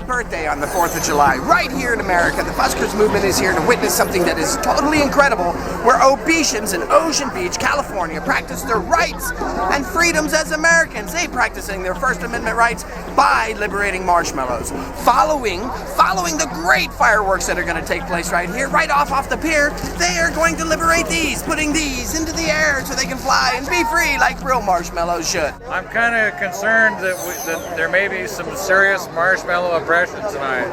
happy birthday on the 4th of July. Right here in America, the buskers movement is here to witness something that is totally incredible, where OBCEANS in Ocean Beach, California practice their rights and freedoms as Americans. They practicing their First Amendment rights by liberating marshmallows. Following the great fireworks that are going to take place right here, right off the pier, they are going to liberate these, putting these into the air so they can fly and be free like real marshmallows should. I'm kind of concerned that there may be some serious marshmallow oppression tonight.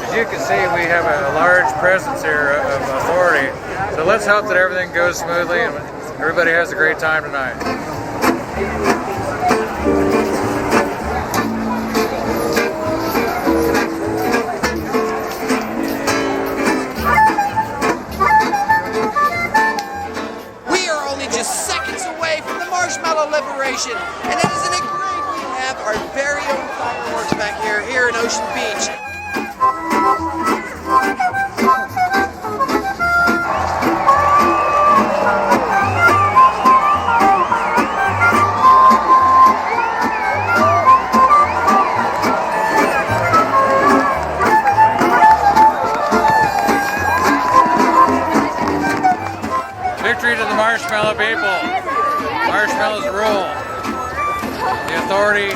As you can see, we have a large presence here of authority. So let's hope that everything goes smoothly and everybody has a great time tonight. We are only just seconds away from the marshmallow liberation, and isn't it great we have our very own fireworks back here in Ocean Beach. Victory to the marshmallow people. Marshmallows rule. The authority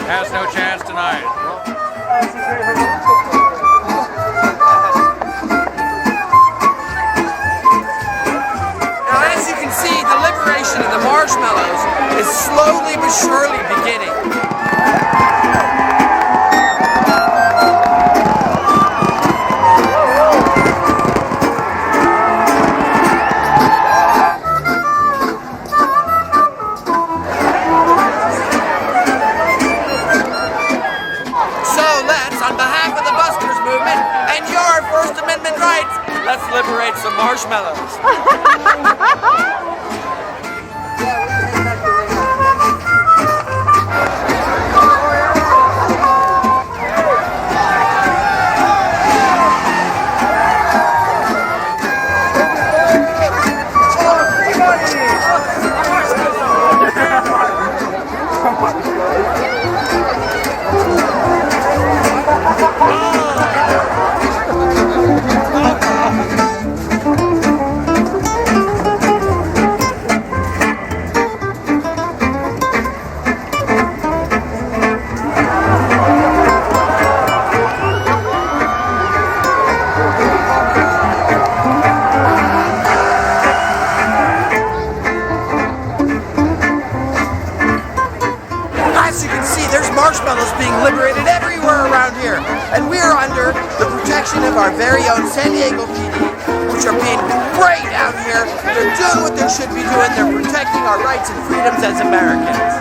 has no chance tonight. Now, as you can see, the liberation of the marshmallows is slowly but surely beginning. On behalf of the buskers movement and your First Amendment rights, let's liberate some marshmallows. As you can see, there's marshmallows being liberated everywhere around here, and we are under the protection of our very own San Diego PD, which are being great out here. They're doing what they should be doing. They're protecting our rights and freedoms as Americans.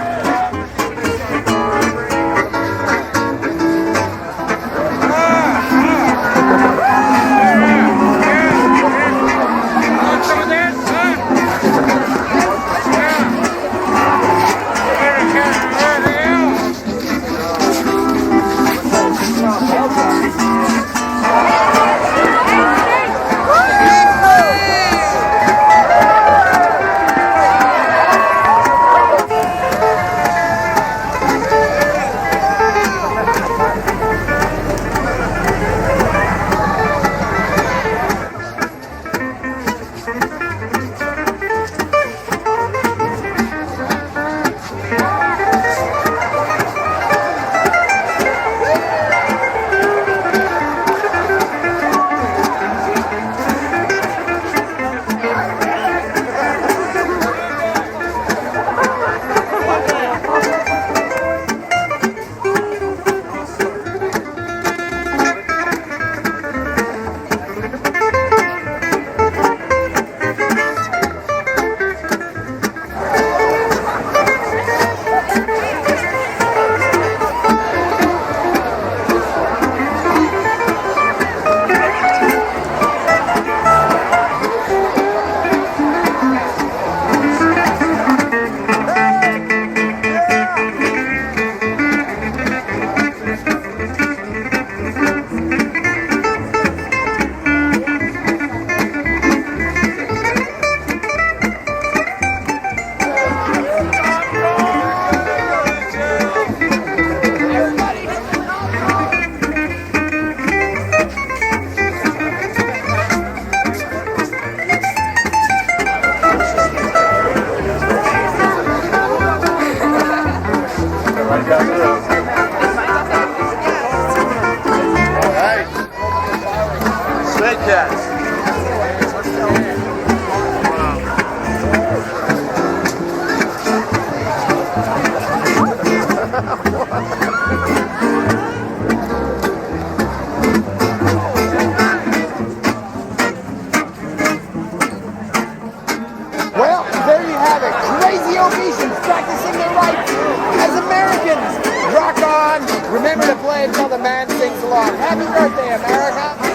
play until the man sings along. Happy birthday, America!